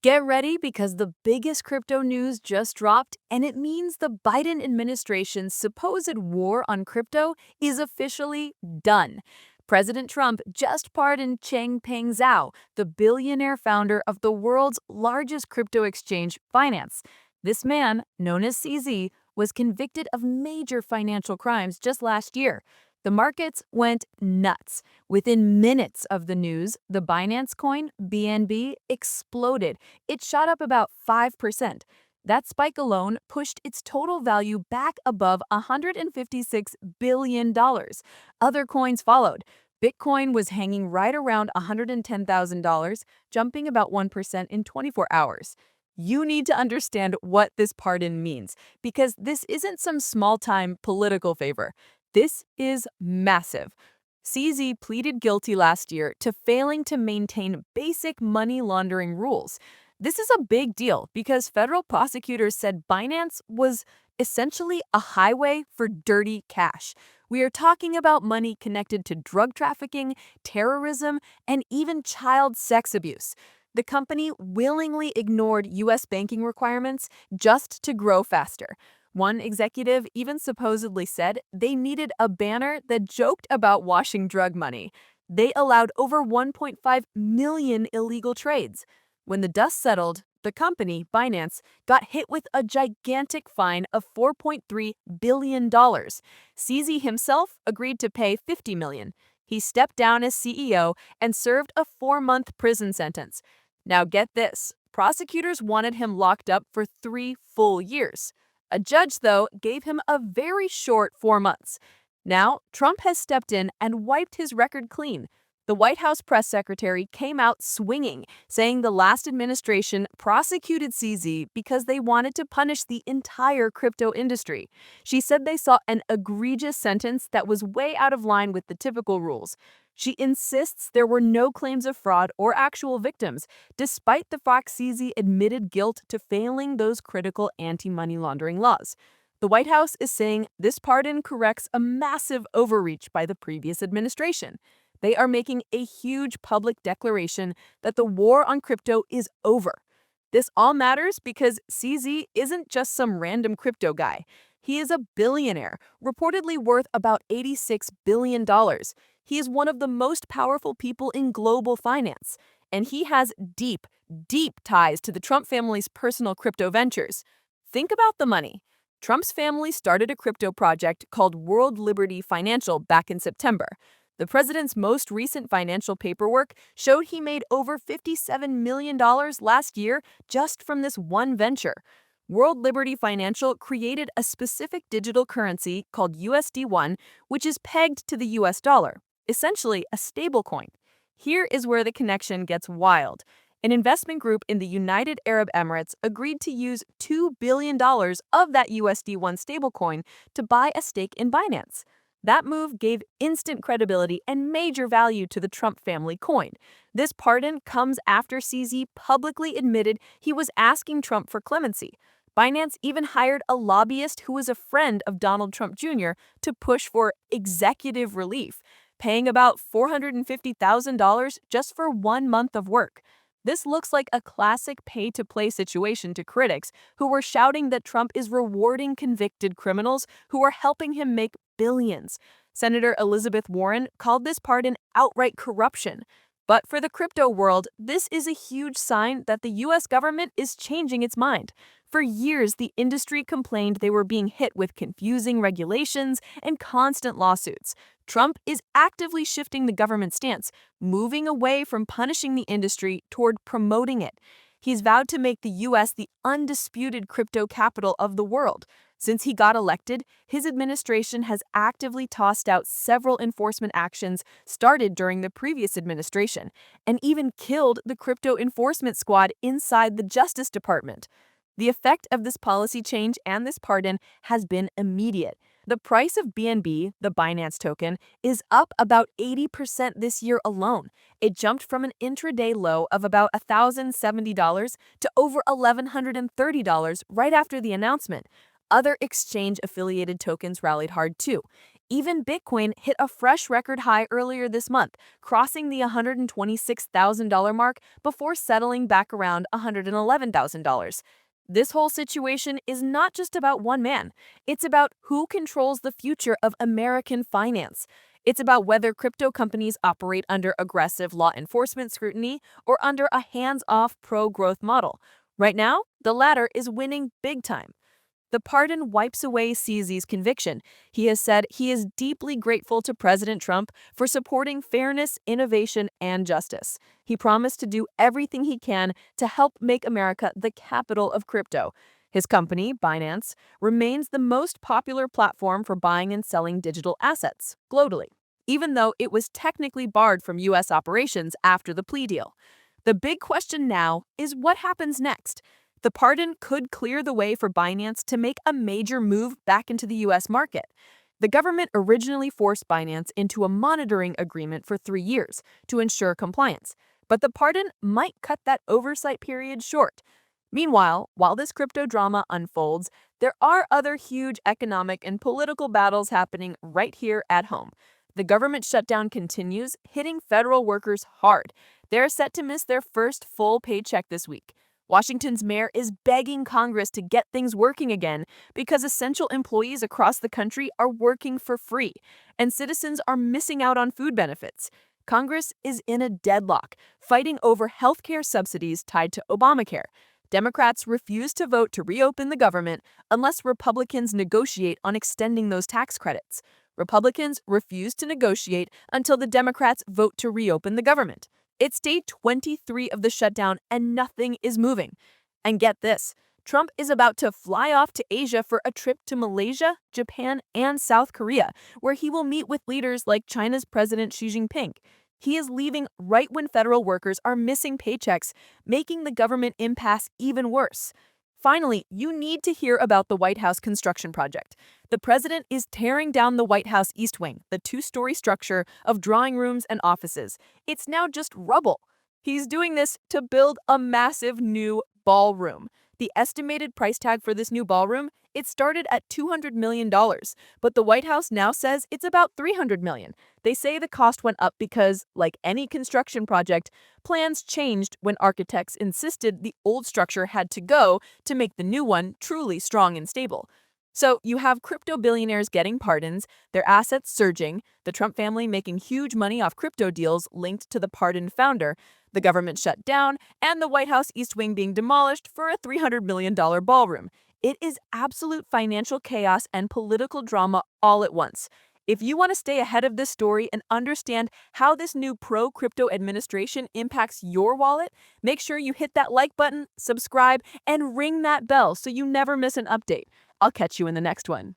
Get ready because the biggest crypto news just dropped, and it means the Biden administration's supposed war on crypto is officially done. President Trump just pardoned Changpeng Zhao, the billionaire founder of the world's largest crypto exchange, Binance. This man, known as CZ, was convicted of major financial crimes just last year. The markets went nuts. Within minutes of the news, the Binance Coin, BNB, exploded. It shot up about 5%. That spike alone pushed its total value back above $156 billion. Other coins followed. Bitcoin was hanging right around $110,000, jumping about 1% in 24 hours. You need to understand what this pardon means, because this isn't some small-time political favor. This is massive. CZ pleaded guilty last year to failing to maintain basic money laundering rules. This is a big deal because federal prosecutors said Binance was essentially a highway for dirty cash. We are talking about money connected to drug trafficking, terrorism, and even child sex abuse. The company willingly ignored U.S. banking requirements just to grow faster. One executive even supposedly said they needed a banner that joked about washing drug money. They allowed over 1.5 million illegal trades. When the dust settled, the company, Binance, got hit with a gigantic fine of $4.3 billion. CZ himself agreed to pay $50 million. He stepped down as CEO and served a 4-month prison sentence. Now get this, prosecutors wanted him locked up for 3 full years. A judge, though, gave him a very short 4 months. Now, Trump has stepped in and wiped his record clean. The White House press secretary came out swinging, saying the last administration prosecuted CZ because they wanted to punish the entire crypto industry. She said they saw an egregious sentence that was way out of line with the typical rules. She insists there were no claims of fraud or actual victims, despite the fact CZ admitted guilt to failing those critical anti-money laundering laws. The White House is saying this pardon corrects a massive overreach by the previous administration. They are making a huge public declaration that the war on crypto is over. This all matters because CZ isn't just some random crypto guy. He is a billionaire, reportedly worth about $86 billion. He is one of the most powerful people in global finance, and he has deep, deep ties to the Trump family's personal crypto ventures. Think about the money. Trump's family started a crypto project called World Liberty Financial back in September. The president's most recent financial paperwork showed he made over $57 million last year just from this one venture. World Liberty Financial created a specific digital currency called USD1, which is pegged to the US dollar, essentially a stablecoin. Here is where the connection gets wild. An investment group in the United Arab Emirates agreed to use $2 billion of that USD1 stablecoin to buy a stake in Binance. That move gave instant credibility and major value to the Trump family coin. This pardon comes after CZ publicly admitted he was asking Trump for clemency. Binance even hired a lobbyist who was a friend of Donald Trump Jr. to push for executive relief, paying about $450,000 just for 1 month of work. This looks like a classic pay-to-play situation to critics who were shouting that Trump is rewarding convicted criminals who are helping him make billions. Senator Elizabeth Warren called this pardon outright corruption. But for the crypto world, this is a huge sign that the U.S. government is changing its mind. For years, the industry complained they were being hit with confusing regulations and constant lawsuits. Trump is actively shifting the government stance, moving away from punishing the industry toward promoting it. He's vowed to make the U.S. the undisputed crypto capital of the world. Since he got elected, his administration has actively tossed out several enforcement actions started during the previous administration, and even killed the crypto enforcement squad inside the Justice Department. The effect of this policy change and this pardon has been immediate. The price of BNB, the Binance token, is up about 80% this year alone. It jumped from an intraday low of about $1,070 to over $1,130 right after the announcement. Other exchange-affiliated tokens rallied hard too. Even Bitcoin hit a fresh record high earlier this month, crossing the $126,000 mark before settling back around $111,000. This whole situation is not just about one man. It's about who controls the future of American finance. It's about whether crypto companies operate under aggressive law enforcement scrutiny or under a hands-off pro-growth model. Right now, the latter is winning big time. The pardon wipes away CZ's conviction. He has said he is deeply grateful to President Trump for supporting fairness, innovation, and justice. He promised to do everything he can to help make America the capital of crypto. His company, Binance, remains the most popular platform for buying and selling digital assets globally, even though it was technically barred from U.S. operations after the plea deal. The big question now is what happens next? The pardon could clear the way for Binance to make a major move back into the U.S. market. The government originally forced Binance into a monitoring agreement for 3 years to ensure compliance, but the pardon might cut that oversight period short. Meanwhile, while this crypto drama unfolds, there are other huge economic and political battles happening right here at home. The government shutdown continues, hitting federal workers hard. They're set to miss their first full paycheck this week. Washington's mayor is begging Congress to get things working again because essential employees across the country are working for free, and citizens are missing out on food benefits. Congress is in a deadlock, fighting over healthcare subsidies tied to Obamacare. Democrats refuse to vote to reopen the government unless Republicans negotiate on extending those tax credits. Republicans refuse to negotiate until the Democrats vote to reopen the government. It's day 23 of the shutdown and nothing is moving. And get this, Trump is about to fly off to Asia for a trip to Malaysia, Japan, and South Korea, where he will meet with leaders like China's President Xi Jinping. He is leaving right when federal workers are missing paychecks, making the government impasse even worse. Finally, you need to hear about the White House construction project. The president is tearing down the White House East Wing, the two-story structure of drawing rooms and offices. It's now just rubble. He's doing this to build a massive new ballroom. The estimated price tag for this new ballroom, it started at $200 million, but the White House now says it's about $300 million. They say the cost went up because, like any construction project, plans changed when architects insisted the old structure had to go to make the new one truly strong and stable. So you have crypto billionaires getting pardons, their assets surging, the Trump family making huge money off crypto deals linked to the pardoned founder, the government shut down, and the White House East Wing being demolished for a $300 million ballroom. It is absolute financial chaos and political drama all at once. If you want to stay ahead of this story and understand how this new pro-crypto administration impacts your wallet, make sure you hit that like button, subscribe, and ring that bell so you never miss an update. I'll catch you in the next one.